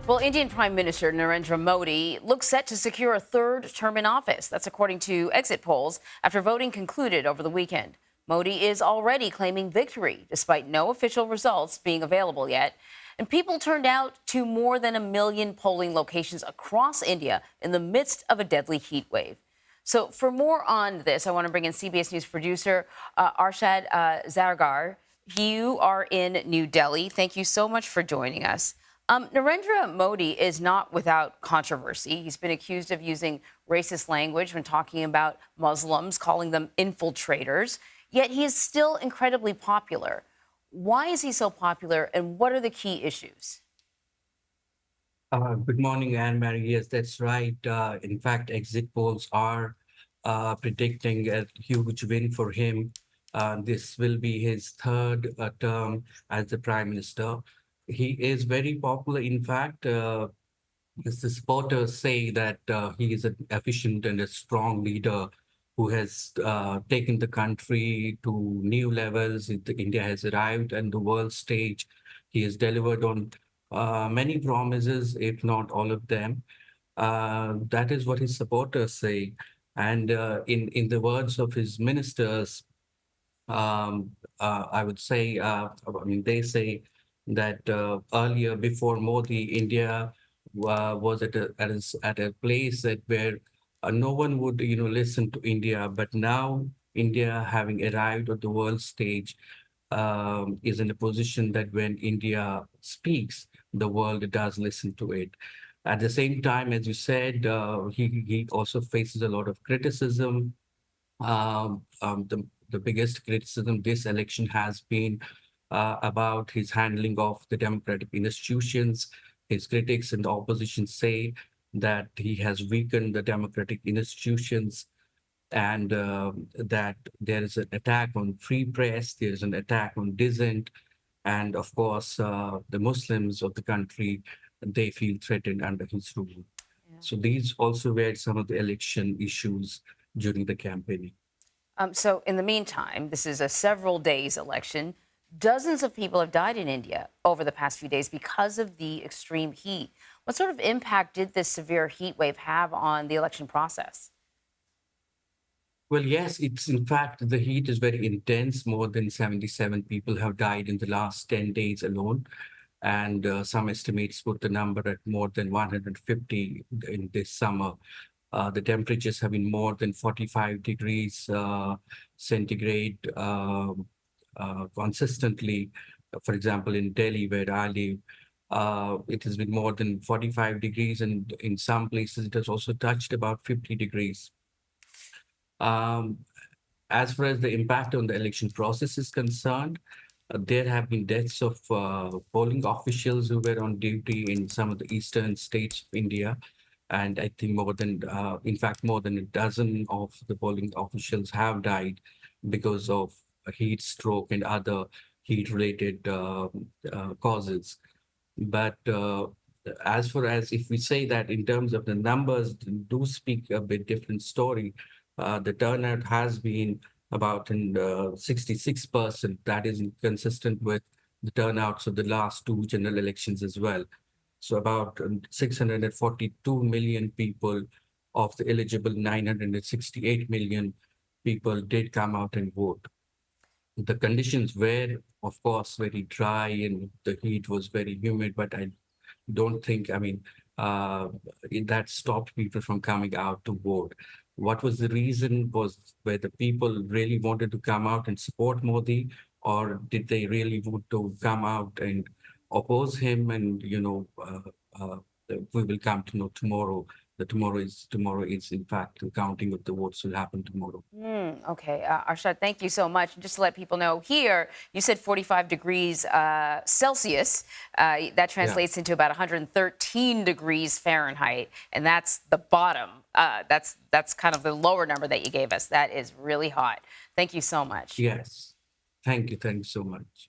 Well, Indian Prime Minister Narendra Modi looks set to secure a third term in office. That's according to exit polls after voting concluded over the weekend. Modi is already claiming victory, despite no official results being available yet. And people turned out to more than 1 million polling locations across India in the midst of a deadly heat wave. So for more on this, I want to bring in CBS News producer Arshad Zargar. You are in New Delhi. Thank you so much for joining us. Narendra Modi is not without controversy. He's been accused of using racist language when talking about Muslims, calling them infiltrators. Yet he is still incredibly popular. Why is he so popular, and what are the key issues? Good morning, Anne-Marie. Yes, that's right. In fact, exit polls are predicting a huge win for him. This will be his third term as the Prime Minister. He is very popular. In fact, as the supporters say that he is an efficient and a strong leader who has taken the country to new levels. India has arrived on the world stage. He has delivered on many promises, if not all of them. That is what his supporters say. And in the words of his ministers, I would say, they say that earlier, before Modi, India was at a place that where no one would, listen to India. But now India, having arrived at the world stage, is in a position that when India speaks, the world does listen to it. At the same time, as you said, he also faces a lot of criticism. The biggest criticism this election has been about his handling of the democratic institutions. His critics and the opposition say that he has weakened the democratic institutions and that there is an attack on free press, there is an attack on dissent, and of course, the Muslims of the country, they feel threatened under his rule. Yeah. So these also were some of the election issues during the campaigning. So in the meantime, this is a several days election. Dozens of people have died in India over the past few days because of the extreme heat. What sort of impact did this severe heat wave have on the election process? Well, yes, it's in fact, the heat is very intense. More than 77 people have died in the last 10 days alone. And some estimates put the number at more than 150 in this summer. The temperatures have been more than 45 degrees centigrade consistently. For example, in Delhi, where I live, it has been more than 45 degrees, and in some places it has also touched about 50 degrees. Um, as far as the impact on the election process is concerned, there have been deaths of polling officials who were on duty in some of the eastern states of India. And I think in fact, more than a dozen of the polling officials have died because of a heat stroke and other heat-related causes. But as far as if we say that in terms of the numbers do speak a bit different story, the turnout has been about 66%. That is consistent with the turnouts of the last two general elections as well. So about 642 million people of the eligible 968 million people did come out and vote. The conditions were, of course, very dry and the heat was very humid, but I don't think, uh, that stopped people from coming out to vote. What was the reason? Was whether people really wanted to come out and support Modi, or did they really want to come out and oppose him? And, uh, we will come to know tomorrow. Tomorrow is in fact the counting of the votes will happen tomorrow. Okay, Arshad, thank you so much. Just to let people know, here you said 45 degrees Celsius. That Yeah. translates into about 113 degrees Fahrenheit, and that's the bottom. That's kind of the lower number that you gave us. That is really hot. Thank you so much. Yes. Thank you. Thanks so much.